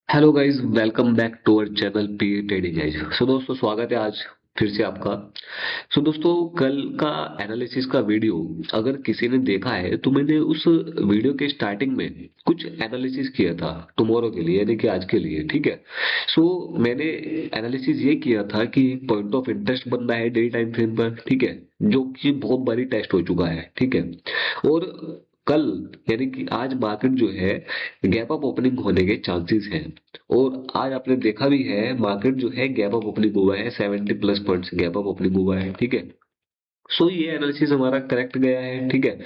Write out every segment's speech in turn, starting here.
Hello guys, welcome back to our channel P trading guys. So दोस्तों, स्वागत है आज फिर से आपका। सो दोस्तों, कल का एनालिसिस का वीडियो अगर किसी ने देखा है तो मैंने उस वीडियो के स्टार्टिंग में कुछ एनालिसिस किया था टुमारो के लिए, यानी कि आज के लिए। ठीक है। सो मैंने एनालिसिस ये किया था कि पॉइंट ऑफ इंटरेस्ट बन रहा है डे टाइम फ्रेम पर। ठीक है। जो कि बहुत बारी टेस्ट हो चुका है। ठीक है। और कल यानी कि आज मार्केट जो है गैप अप ओपनिंग होने के चांसेस हैं। और आज आपने देखा भी है, मार्केट जो है गैप अप ओपनिंग हुआ है, 70 plus points gap up opening हुआ है। ठीक है। सो ये एनालिसिस हमारा करेक्ट गया है। ठीक है।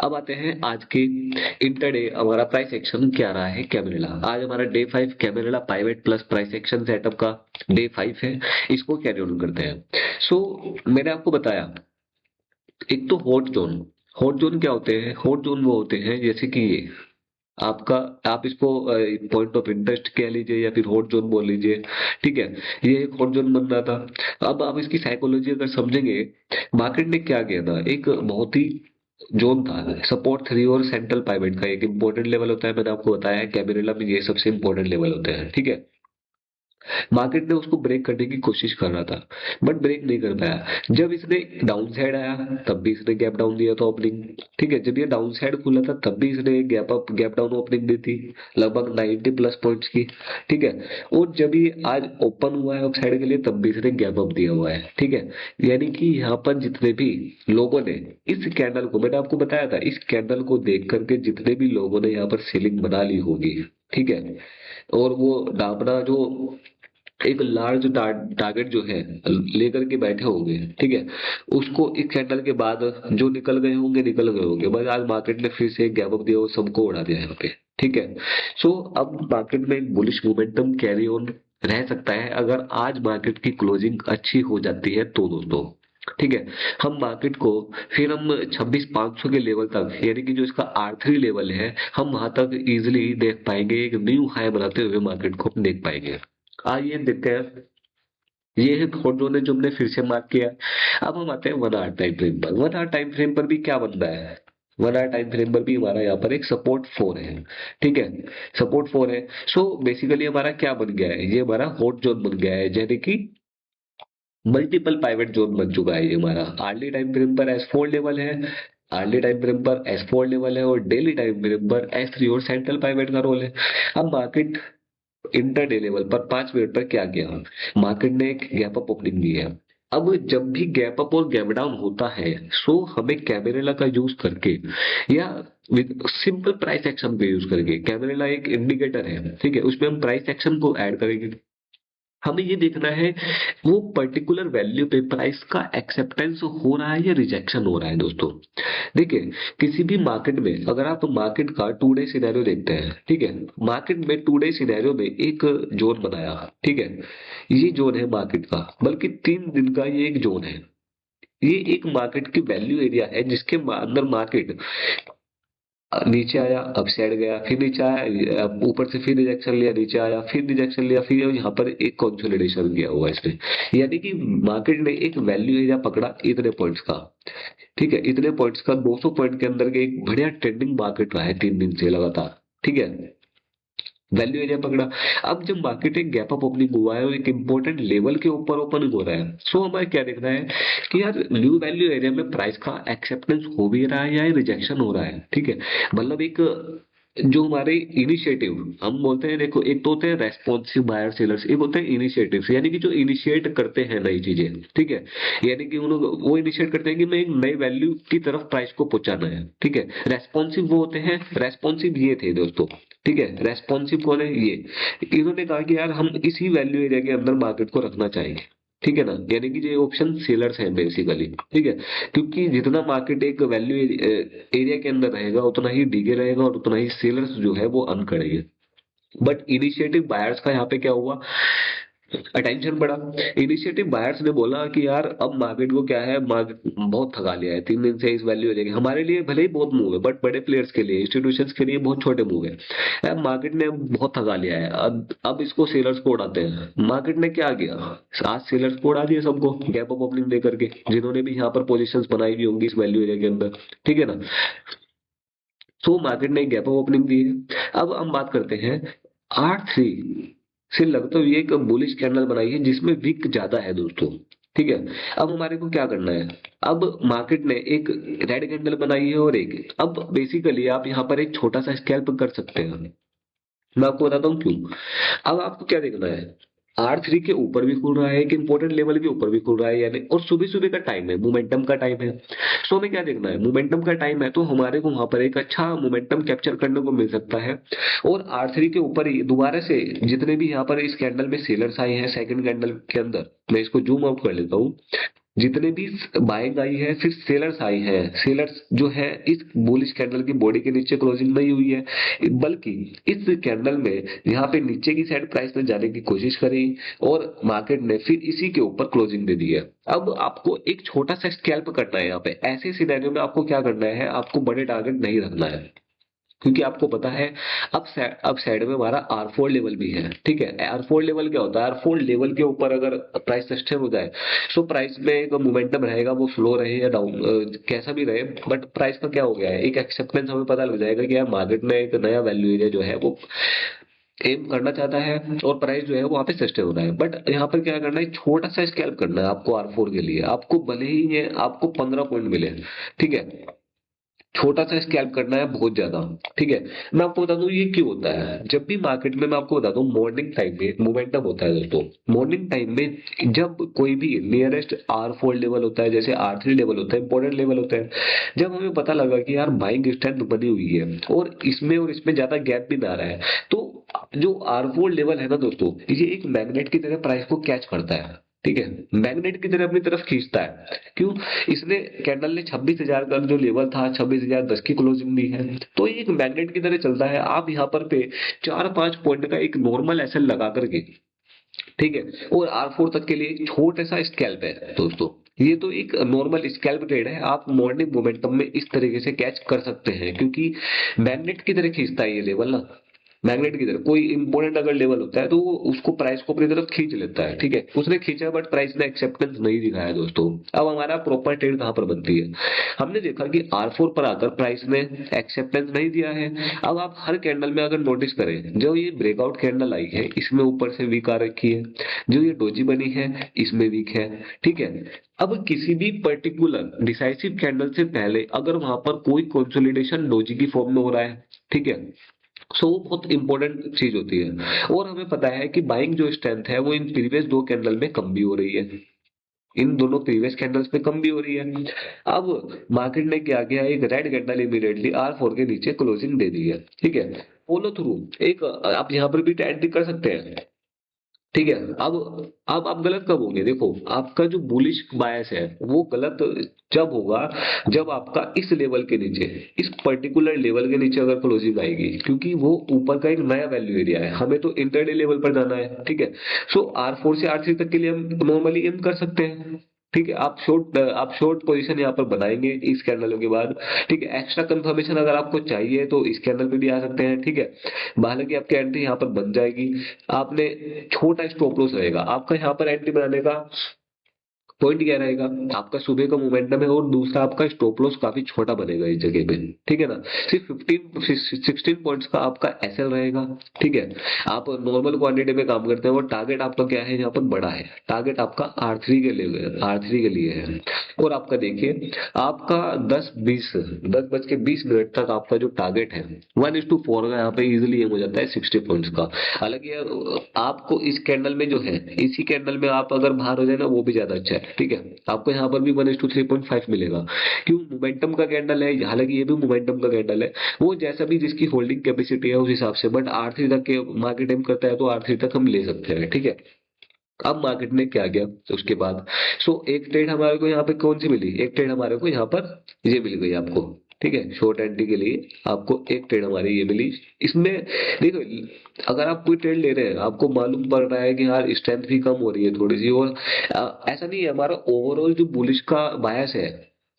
अब आते हैं आज के इंटरडे हमारा प्राइस एक्शन क्या रहा है कैमेरेला। आज हमारा day 5 camarilla pivot plus price action setup का डे 5 है। इसको कैरी ऑन करते हैं। सो मैंने आपको बताया, एक तो हॉट जोन क्या होते हैं? हॉट जोन वो होते हैं जैसे कि ये आपका, आप इसको पॉइंट ऑफ इंटरेस्ट कह लीजिए या फिर हॉट जोन बोल लीजिए। ठीक है। ये एक हॉट जोन बन रहा था। अब आप इसकी साइकोलॉजी अगर समझेंगे, मार्केट ने क्या किया था, एक बहुत ही जोन था सपोर्ट 3 और सेंट्रल पाइवट का एक इंपॉर्टेंट लेवल होता है। मैंने आपको बताया है कैबिनेला में ये सबसे इंपॉर्टेंट लेवल होते हैं। ठीक है। मार्केट ने उसको ब्रेक करने की कोशिश कर रहा था, बट ब्रेक नहीं कर पाया। जब इसने डाउन साइड आया तब भी इसने गैप डाउन दिया था ओपनिंग। ठीक है। जब ये डाउन साइड खुला था तब भी इसने गैप डाउन ओपनिंग दी थी, लगभग 90 प्लस पॉइंट्स की। ठीक है। और जब ये आज ओपन हुआ है अप साइड के लिए तब भी इसने गैप अप दिया हुआ है। ठीक है। यानी कि यहाँ पर जितने भी लोगों ने इस कैंडल को, मैंने आपको बताया था, इस कैंडल को देख करके जितने भी लोगों ने यहाँ पर सीलिंग बना ली होगी। ठीक है। और वो दाबना जो एक लार्ज टारगेट जो है लेकर के बैठे होंगे। ठीक है। उसको इस कैंडल के बाद जो निकल गए होंगे। बस आज मार्केट ने फिर से एक गैप अप दिया और सबको उड़ा दिया यहाँ पे। ठीक है। सो अब मार्केट में एक बुलिश मोमेंटम कैरी ऑन रह सकता है अगर आज मार्केट की क्लोजिंग अच्छी हो जाती है तो दोस्तों। ठीक है। हम मार्केट को फिर हम 26,500 के लेवल तक, यानी कि जो इसका R3 लेवल है, हम वहां तक इजिली देख पाएंगे। एक न्यू हाई बनाते हुए मार्केट को हम देख पाएंगे। आइए देखते हैं। ये है हॉट जोन है जो हमने फिर से मार्क किया। अब हम आते हैं 1 आवर टाइम फ्रेम पर। 1 आवर टाइम फ्रेम पर भी क्या बन रहा है? 1 आवर टाइम फ्रेम पर भी हमारा यहाँ पर एक सपोर्ट 4 है। ठीक है। सपोर्ट 4 है। सो बेसिकली हमारा क्या बन गया है, ये हमारा हॉट जोन बन गया है, यानी कि मल्टीपल पाइवेट जोन बन चुका है ये हमारा। आर्ली टाइम फ्रेम पर S4 लेवल है, आर्ली टाइम फ्रेम पर S4 लेवल है, और डेली टाइम फ्रेम पर S3 और सेंट्रल पाइवेट का रोल है। अब मार्केट इंटरडे लेवल पर 5 मिनट पर क्या किया, मार्केट ने एक गैप अप ओपनिंग दी है। अब जब भी गैप अप और गैप डाउन होता है, सो हमें कैमेरेला का यूज करके या विद सिंपल प्राइस एक्शन पे यूज करके, कैमेरेला एक इंडिकेटर है। ठीक है। उसमें हम प्राइस एक्शन को ऐड करेंगे। हमें ये देखना है वो पर्टिकुलर वैल्यू पे प्राइस का एक्सेप्टेंस हो रहा है या रिजेक्शन हो रहा है दोस्तों। देखिए, किसी भी मार्केट में अगर आप मार्केट का 2 डे सिनेरियो देखते हैं। ठीक है। मार्केट में 2 डे सिनेरियो में एक जोन बनाया। ठीक है। ये जोन है मार्केट का, बल्कि 3 दिन का ये एक जोन है। ये एक मार्केट की वैल्यू एरिया है जिसके अंदर मार्केट नीचे आया, अप साइड गया, फिर नीचे आया, ऊपर से फिर रिजेक्शन लिया, नीचे आया, फिर रिजेक्शन लिया, फिर यहाँ पर एक कंसोलिडेशन किया हुआ है इसने। यानी कि मार्केट ने एक वैल्यू एरिया पकड़ा इतने पॉइंट्स का। ठीक है। इतने पॉइंट्स का 200 पॉइंट के अंदर के एक बढ़िया ट्रेंडिंग मार्केट रहा है 3 दिन से लगातार। ठीक है। वैल्यू एरिया पकड़ा। अब जब मार्केट एक गैप अप ओपनिंग हुआ है और एक इंपॉर्टेंट लेवल के ऊपर ओपनिंग हो रहा है, सो हमें क्या देखना है कि यार न्यू वैल्यू एरिया में प्राइस का एक्सेप्टेंस हो भी रहा है या रिजेक्शन हो रहा है। ठीक है। मतलब एक जो हमारे इनिशिएटिव हम बोलते हैं, देखो, एक तो होते हैं रेस्पॉन्सिव बायर सेलर्स, एक होते हैं इनिशिएटिव, यानी कि जो इनिशिएट करते हैं नई चीजें। ठीक है। यानी कि उन वो इनिशिएट करते हैं कि मैं एक नई वैल्यू की तरफ प्राइस को पहुंचाना है। ठीक है। रेस्पॉन्सिव वो होते हैं, रेस्पॉन्सिव ये थे दोस्तों। ठीक है। रेस्पॉन्सिव कौन है? ये इन्होंने कहा कि यार हम इसी वैल्यू एरिया के अंदर मार्केट को रखना चाहेंगे। ठीक है ना। यानी कि ये ऑप्शन सेलर्स हैं बेसिकली। ठीक है। क्योंकि जितना मार्केट एक वैल्यू एरिया के अंदर रहेगा उतना ही डीगे रहेगा और उतना ही सेलर्स जो है वो अर्न करेंगे। बट इनिशिएटिव बायर्स का यहाँ पे क्या हुआ, अटेंशन बढ़ा। इनिशिएटिव बायर्स ने बोला कि यार अब मार्केट को क्या है, मार्केट बहुत थका लिया है, 3 दिन से इस वैल्यू एरिया हमारे लिए भले ही बहुत मूव है, बट बड़े प्लेयर्स के लिए, इंस्टीट्यूशंस के लिए बहुत छोटे मूव है। अब मार्केट ने बहुत थका लिया है, अब इसको सेलर्स को उड़ाते हैं। मार्केट ने क्या किया, आज सेलर्स को उड़ा दिया सबको गैप अप ओपनिंग दे करके, जिन्होंने भी यहाँ पर पोजीशंस बनाई हुई होंगी इस वैल्यू एरिया के अंदर। ठीक है ना। तो मार्केट ने गैप अप ओपनिंग दी है। अब हम बात करते हैं R3 से लगता है ये एक बुलिश कैंडल बनाई है जिसमें विक ज्यादा है दोस्तों। ठीक है, अब हमारे को क्या करना है। अब मार्केट ने एक रेड कैंडल बनाई है और एक, अब बेसिकली आप यहाँ पर एक छोटा सा स्कैल्प कर सकते हैं। मैं आपको बताता हूँ क्यों। अब आपको क्या देखना है, R3 के ऊपर भी खुल रहा है, एक इंपॉर्टेंट लेवल के ऊपर भी खुल रहा है यानी, और सुबह सुबह का टाइम है, मोमेंटम का टाइम है। सो हमें क्या देखना है, मोमेंटम का टाइम है तो हमारे को वहां पर एक अच्छा मोमेंटम कैप्चर करने को मिल सकता है। और R3 के ऊपर ही दोबारा से जितने भी यहाँ पर इस कैंडल में सेलर्स आए हैं सेकंड कैंडल के अंदर, मैं इसको जूम आउट कर लेता हूँ। जितने भी बाइंग आई है फिर सेलर्स आई है, सेलर्स जो है इस बुलिश कैंडल की बॉडी के नीचे क्लोजिंग नहीं हुई है, बल्कि इस कैंडल में यहाँ पे नीचे की साइड प्राइस ने जाने की कोशिश करी और मार्केट ने फिर इसी के ऊपर क्लोजिंग दे दी है। अब आपको एक छोटा सा स्कैल्प करना है यहाँ पे, ऐसे सिनेरियो में आपको क्या करना है, आपको बड़े टारगेट नहीं रखना है, क्योंकि आपको पता है अब साइड में हमारा R4 लेवल भी है। ठीक है, R4 लेवल क्या होता है, R4 लेवल के ऊपर अगर प्राइस सस्टेन हो जाए तो प्राइस में एक मोमेंटम रहेगा, वो स्लो रहे या डाउन कैसा भी रहे, बट प्राइस का क्या हो गया है, एक एक्सेप्टेंस हमें पता लग जाएगा कि यार मार्केट में एक नया वैल्यू एरिया जो है वो एम करना चाहता है और प्राइस जो है वो वहां पे सस्टेन हो रहा है। बट यहाँ पर क्या करना है, छोटा सा स्कैल्प करना है आपको R4 के लिए, आपको भले ही ये आपको 15 पॉइंट मिले। ठीक है, छोटा सा स्कैल्प करना है बहुत ज्यादा। ठीक है, मैं आपको बता दूं ये क्यों होता है, जब भी मार्केट में मैं आपको बताता हूँ मॉर्निंग टाइम में मोमेंटम होता है दोस्तों। मॉर्निंग टाइम में जब कोई भी नियरेस्ट R4 लेवल होता है, जैसे R3 लेवल होता है, इंपॉर्टेंट लेवल होता है, जब हमें पता लगा कि यार बाइंग स्ट्रेंथ बनी हुई है और इसमें ज्यादा गैप भी ना रहा है, तो जो R4 लेवल है ना दोस्तों, ये एक मैग्नेट की तरह प्राइस को कैच करता है। ठीक है, मैग्नेट की तरह अपनी तरफ खींचता है। क्यों, इसने कैंडल ने 26,000 का जो लेवल था 26,010 की क्लोजिंग दी है, तो ये एक मैग्नेट की तरह चलता है। आप यहाँ पर पे 4-5 पॉइंट का एक नॉर्मल एसएल लगा करके, ठीक है, और R4 तक के लिए एक छोटा सा स्कैल्प है दोस्तों। ये तो एक नॉर्मल स्कैल्प ट्रेड है, आप मॉर्निंग मोमेंटम में इस तरीके से कैच कर सकते हैं, क्योंकि मैग्नेट की तरह खींचता है ये लेवल ना, मैग्नेट की तरह कोई इंपॉर्टेंट अगर लेवल होता है तो वो उसको प्राइस को अपनी तरफ खींच लेता है। ठीक है, उसने खींचा बट प्राइस ने एक्सेप्टेंस नहीं दिखाया दोस्तों। अब हमारा प्रॉपर ट्रेड कहां पर बनती है, हमने देखा कि R4 पर आकर प्राइस ने एक्सेप्टेंस नहीं दिया है। अब आप हर कैंडल में अगर नोटिस करें, जो ये ब्रेकआउट कैंडल आई है इसमें ऊपर से वीक आ रखी है, जो ये डोजी बनी है इसमें वीक है। ठीक है, अब किसी भी पर्टिकुलर डिसाइसिव कैंडल से पहले अगर वहां पर कोई कंसोलिडेशन डोजी की फॉर्म में हो रहा है, ठीक है, सो वो बहुत इंपॉर्टेंट चीज होती है। और हमें पता है कि बाइंग जो स्ट्रेंथ है वो इन प्रीवियस दो कैंडल में कम भी हो रही है, इन दोनों प्रीवियस कैंडल्स में कम भी हो रही है। अब मार्केट ने क्या किया, एक रेड कैंडल इमीडिएटली R4 के नीचे क्लोजिंग दे दी है। ठीक है, फॉलो थ्रू एक आप यहाँ पर भी एंट्री कर सकते हैं। ठीक है, अब आप गलत कब होंगे, देखो आपका जो बुलिश बायस है वो गलत जब होगा जब आपका इस लेवल के नीचे, इस पर्टिकुलर लेवल के नीचे अगर क्लोजिंग आएगी, क्योंकि वो ऊपर का एक नया वैल्यू एरिया है, हमें तो इंटरडे लेवल पर जाना है। ठीक है, सो R4 से R3 तक के लिए हम नॉर्मली एम कर सकते हैं। ठीक है, आप शॉर्ट पोजीशन यहाँ पर बनाएंगे इस कैंडलों के बाद। ठीक है, एक्स्ट्रा कंफर्मेशन अगर आपको चाहिए तो इस कैंडल पे भी आ सकते हैं। ठीक है, हालांकि आपकी एंट्री यहाँ पर बन जाएगी। आपने छोटा स्टॉप लॉस रहेगा आपका यहाँ पर एंट्री बनाने का। पॉइंट क्या रहेगा, आपका सुबह का मोमेंटम है और दूसरा आपका स्टॉप लॉस काफी छोटा बनेगा इस जगह पे। ठीक है ना, सिर्फ 16 पॉइंट्स का आपका एसएल रहेगा। ठीक है, आप नॉर्मल क्वांटिटी में काम करते हैं और टारगेट आपका क्या है यहाँ पर बड़ा है, टारगेट आपका R3 के लिए है। और आपका देखिए आपका 10 बज के 20 मिनट तक आपका जो टारगेट है 1:4 का यहाँ पे इजिली एम हो जाता है 60 पॉइंट्स का। हालांकि आपको इस कैंडल में जो है, इसी कैंडल में आप अगर बाहर हो जाए ना वो भी ज्यादा अच्छा है। ठीक है, आपको यहाँ पर भी 1:3.5 मिलेगा, क्यों, मोमेंटम का कैंडल है, हालांकि ये भी मोमेंटम का कैंडल है, वो जैसा भी जिसकी होल्डिंग कैपेसिटी है उस हिसाब से, बट R3 तक के मार्केट एम करता है तो R3 तक हम ले सकते हैं। ठीक है, अब मार्केट ने क्या किया उसके बाद, एक ट्रेड हमारे को यहाँ पे कौन सी मिली, एक ट्रेड हमारे को यहाँ पर ये मिल गई आपको। ठीक है, शॉर्ट एंट्री के लिए आपको एक ट्रेड हमारी ये मिली। इसमें देखो, अगर आप कोई ट्रेड ले रहे हैं आपको मालूम पड़ रहा है कि यार स्ट्रेंथ भी कम हो रही है थोड़ी सी, और ऐसा नहीं है, हमारा ओवरऑल जो बुलिश का बायस है,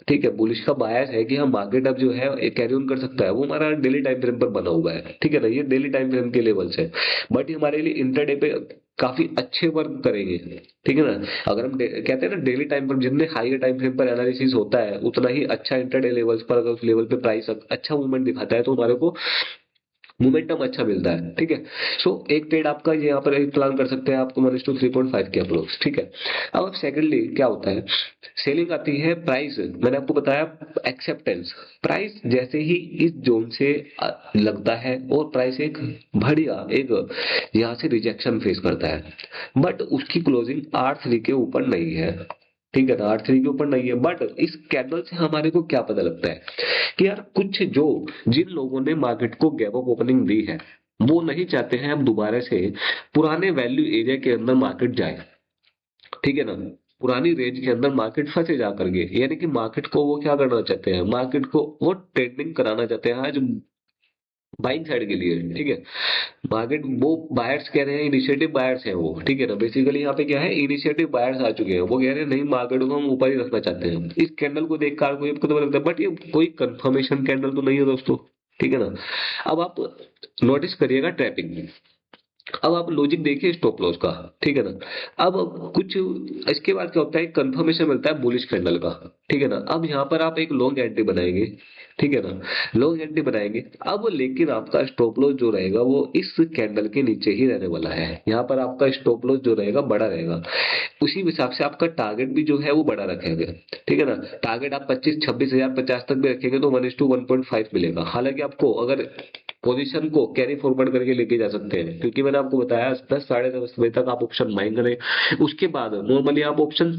ठीक है, बुलिश का बायस है कि हम मार्केट अब जो है कैरी ऑन कर सकता है, वो हमारा डेली टाइम फ्रेम पर बना हुआ है। ठीक है ना, ये डेली टाइम फ्रेम के लेवल्स है, बट ये हमारे लिए इंटरडे पे काफी अच्छे वर्क करेंगे। ठीक है ना, अगर हम कहते हैं ना डेली टाइम पर जितने हाई टाइम फ्रेम पर एनालिसिस होता है उतना ही अच्छा इंटरडे लेवल्स पर, अगर उस लेवल पे प्राइस अच्छा मूवमेंट दिखाता है तो हमारे को मोमेंटम अच्छा मिलता है, ठीक है। सो एक ट्रेड आपका यहाँ पर एक प्लान कर सकते हैं आप 1:3.5 के अप्रोच, ठीक है। अब सेकंडली क्या होता है, सेलिंग आती है प्राइस, मैंने आपको बताया एक्सेप्टेंस। प्राइस जैसे ही इस जोन से लगता है और प्राइस एक बढ़िया एक यहाँ से रिजेक्शन फेस करता है, बट उसकी क्लोजिंग R3 के ऊपर नहीं है, ठीक है ना, R3 के ऊपर नहीं है। बट इस कैंडल से हमारे को क्या पता लगता है कि यार कुछ जो जिन लोगों ने मार्केट को गैप अप ओपनिंग दी है वो नहीं चाहते हैं अब दोबारा से पुराने वैल्यू एरिया के अंदर मार्केट जाए, ठीक है ना। पुरानी रेंज के अंदर मार्केट फंसे जा करके, यानी कि मार्केट को वो क्या करना चाहते हैं, मार्केट को वो ट्रेडिंग कराना चाहते हैं आज बाइंग साइड के लिए, ठीक है। मार्केट वो बायर्स कह रहे हैं, इनिशिएटिव बायर्स हैं वो, ठीक है ना। बेसिकली यहाँ पे क्या है, इनिशिएटिव बायर्स आ चुके हैं, वो कह रहे हैं नहीं मार्केट को हम ऊपर ही रखना चाहते हैं। इस कैंडल को देख कर कोई आपको तो लगता है, बट ये कोई कंफर्मेशन कैंडल तो नहीं है दोस्तों, ठीक है ना। अब आप नोटिस करिएगा ट्रैपिंग, अब आप लॉजिक देखिए स्टॉप लॉस का, ठीक है ना। अब कुछ इसके बाद क्या होता है, कंफर्मेशन मिलता है बुलिश कैंडल का, ठीक है ना। अब यहाँ पर आप एक लॉन्ग एंट्री बनाएंगे, ठीक है ना, लॉन्ग एंट्री बनाएंगे। अब लेकिन आपका स्टॉप लॉस जो रहेगा वो इस कैंडल के नीचे ही रहने वाला है, यहाँ पर आपका स्टॉप लॉस जो रहेगा बड़ा रहेगा। उसी हिसाब से आपका टारगेट भी जो है वो बड़ा रखेंगे, ठीक है ना। टारगेट आप 25-26,050 तक भी रखेंगे तो 1:1.5 मिलेगा। हालांकि आपको अगर पोजीशन को कैरी फॉरवर्ड करके लेके जा सकते हैं, क्योंकि मैंने आपको बताया 10 10:30 बजे तक आप ऑप्शन बाइंग करें, उसके बाद नॉर्मली आप ऑप्शन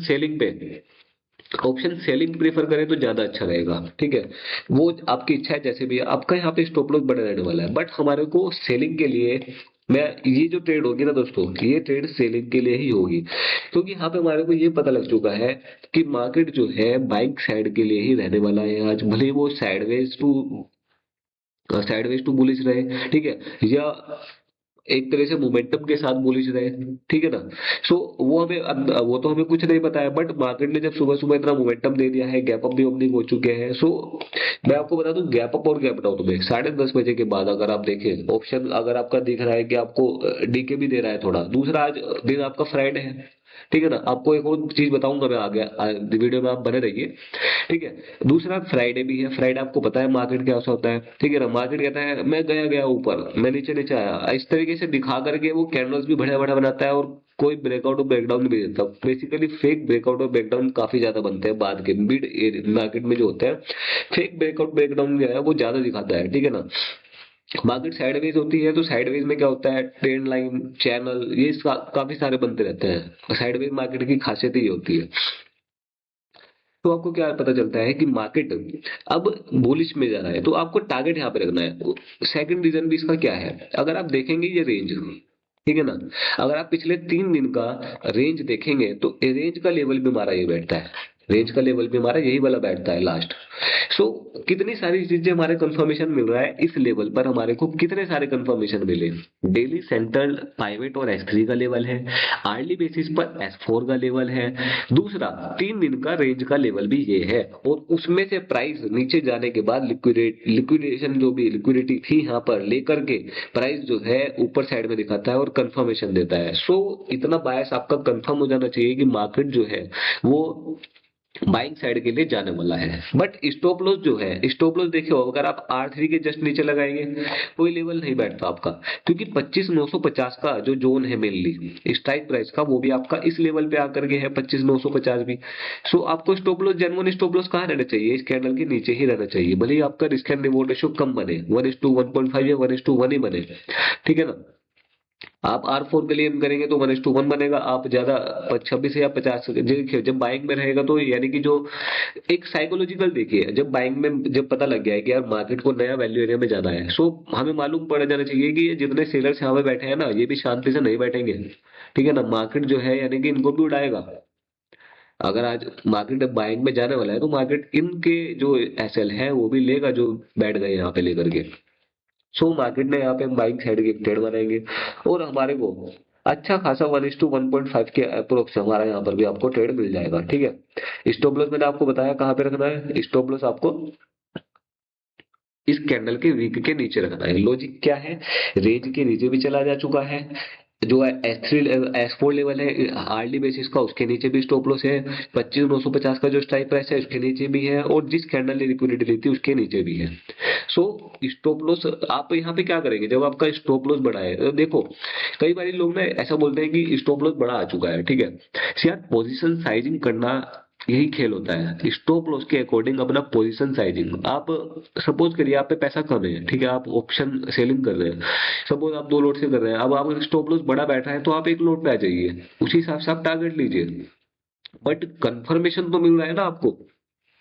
सेलिंग प्रेफर करें तो ज्यादा अच्छा रहेगा, ठीक है। वो आपकी इच्छा है, जैसे भी है। आपका यहाँ पे स्टॉप लॉस बड़ा रहने वाला है, बट हमारे को सेलिंग के लिए मैं ये जो ट्रेड होगी ना दोस्तों, ये ट्रेड सेलिंग के लिए ही होगी, क्योंकि यहाँ पे हमारे को ये पता लग चुका है कि मार्केट जो है बाइंग साइड के लिए ही रहने वाला है आज, भले ही वो साइडवेज टू बुलिश रहे, ठीक है, या एक तरह से मोमेंटम के साथ बुलिश रहे, ठीक है ना। सो वो तो हमें कुछ नहीं पता है, बट मार्केट ने जब सुबह सुबह इतना मोमेंटम दे दिया है, गैप अप भी ओपनिंग हो चुके हैं। सो मैं आपको बता दूं, गैप अप और गैप डाउन में 10:30 बजे के बाद अगर आप देखें ऑप्शन, अगर आपका दिख रहा है कि आपको डीके भी दे रहा है थोड़ा, दूसरा आज दिन आपका फ्राइडे है, ठीक है ना। आपको एक और चीज बताऊंगा मैं आगे, वीडियो में आप बने रहिए, ठीक है। दूसरा फ्राइडे भी है, फ्राइडे आपको पता है मार्केट क्या होता है, ठीक है ना। मार्केट कहता है मैं गया गया ऊपर, मैं नीचे नीचे आया, इस तरीके से दिखा करके वो कैंडल्स भी बड़ा बड़ा बनाता है और कोई ब्रेकआउट और ब्रेकडाउन भी देता। बेसिकली फेक ब्रेकआउट और ब्रेकडाउन काफी ज्यादा बनते हैं बाद के मिड मार्केट में जो होते हैं, फेक ब्रेकआउट ब्रेकडाउन जो है वो ज्यादा दिखाता है, ठीक है ना। मार्केट साइडवेज होती है तो साइडवेज में क्या होता है, ट्रेंड लाइन चैनल ये काफी सारे बनते रहते हैं। साइडवेज मार्केट की खासियत ही होती है। तो आपको क्या पता चलता है कि मार्केट अब बुलिश में जा रहा है, तो आपको टारगेट यहाँ पे रखना है। सेकंड रीजन भी इसका क्या है, अगर आप देखेंगे ये रेंज, ठीक है ना, अगर आप पिछले 3 दिन का रेंज देखेंगे तो रेंज का लेवल भी हमारा ये बैठता है, रेंज का लेवल भी हमारा यही वाला बैठता है लास्ट। सो कितनी सारी चीजें हमारे कंफर्मेशन मिल रहा है इस लेवल पर, हमारे को कितने सारे कंफर्मेशन मिले। डेली सेंट्रल पाइवेट और S3 का लेवल है, आर्ली बेसिस पर S4 का लेवल है, दूसरा 3 दिन का रेंज का लेवल भी ये है, और उसमें से प्राइस नीचे जाने के बाद लिक्विडेशन जो भी लिक्विडिटी थी यहाँ पर लेकर के प्राइस जो है ऊपर साइड में दिखाता है और कंफर्मेशन देता है। सो इतना बायस आपका कंफर्म हो जाना चाहिए कि मार्केट जो है वो बाइंग साइड के लिए जाने वाला है। बट स्टॉप लॉस जो है, स्टॉप लॉस देखिए अगर आप R3 के जस्ट नीचे लगाएंगे कोई लेवल नहीं बैठता आपका, क्योंकि 25,950 का जो जोन है मेनली स्ट्राइक प्राइस का, वो भी आपका इस लेवल पे आकर के है 25,950 भी। सो आपको stop loss, genuine stop loss कहाँ रहना चाहिए, इस कैंडल के नीचे ही रहना चाहिए, भले ही आपका रिस्क एंड रिवॉर्ड रेशियो कम बने, 1:1.5 या 1:1 ही बने, ठीक है ना। आप R4 के लिए एम करेंगे तो 1:1 बनेगा, आप ज्यादा 26 या 50 देखिए जब बाइंग में रहेगा तो यानी कि जो एक साइकोलॉजिकल देखिए, जब बाइंग में जब पता लग गया है कि यार मार्केट को नया वैल्यू एरिया में जाना है, सो हमें मालूम पड़ जाना चाहिए कि ये जितने सेलर्स यहाँ पे बैठे हैं ना ये भी शांति से नहीं बैठेंगे, ठीक है ना। मार्केट जो है यानी कि इनको भी उड़ाएगा। अगर आज मार्केट बाइंग में जाने वाला है तो मार्केट इनके जो एसएल है वो भी लेगा जो बैठ गए यहाँ पे लेकर के। सो मार्केट ने यहाँ पे बाइंग साइड के ट्रेड बनाएंगे और हमारे को अच्छा खासा 1:1.5 के अप्रोक्स हमारा यहाँ पर भी आपको ट्रेड मिल जाएगा, ठीक है। स्टॉप लॉस मैंने आपको बताया कहाँ पे रखना है, स्टॉप लॉस आपको इस कैंडल के वीक के नीचे रखना है। लॉजिक क्या है, रेंज के नीचे भी चला जा चुका है, जो S3 S4 लेवल है आरडी बेसिस का, उसके नीचे भी स्टॉप लॉस है। 25,950 का जो स्ट्राइक प्राइस है उसके नीचे भी है, और जिस कैंडल ने लिक्विडिटी ली थी उसके नीचे भी है। सो स्टॉप लॉस आप यहाँ पे क्या करेंगे जब आपका स्टॉप लॉस बढ़ा है? देखो, कई बार लोग ना ऐसा बोलते हैं कि स्टॉप लॉस बड़ा आ चुका है, ठीक है। यार पोजीशन साइजिंग करना यही खेल होता है, स्टॉप लॉस के अकॉर्डिंग अपना पोजीशन साइजिंग। आप सपोज करिए आप पे पैसा कम है, ठीक है, आप ऑप्शन सेलिंग कर रहे हैं, सपोज आप 2 लोट से कर रहे हैं, अब आप स्टॉप लॉस बड़ा बैठा है तो आप 1 लोट पे आ जाइए, उसी हिसाब से आप टारगेट लीजिए। बट कंफर्मेशन तो मिल रहा है ना आपको।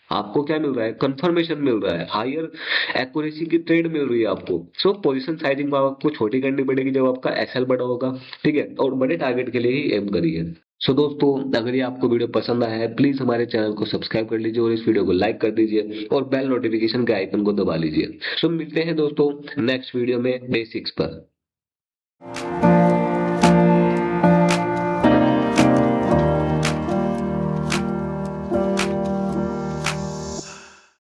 आपको क्या मिल रहा है? कंफर्मेशन मिल रहा है, हायर एक्यूरेसी की ट्रेड मिल रही है आपको। सो पोजीशन साइजिंग आपको छोटी करनी पड़ेगी जब आपका एसएल बड़ा होगा, ठीक है, और बड़े टारगेट के लिए ही एम करिए। सो दोस्तों, अगर ये आपको वीडियो पसंद आया है प्लीज हमारे चैनल को सब्सक्राइब कर लीजिए और इस वीडियो को लाइक कर दीजिए और बेल नोटिफिकेशन के आइकन को दबा लीजिए। सो मिलते हैं दोस्तों नेक्स्ट वीडियो में डे 6 पर।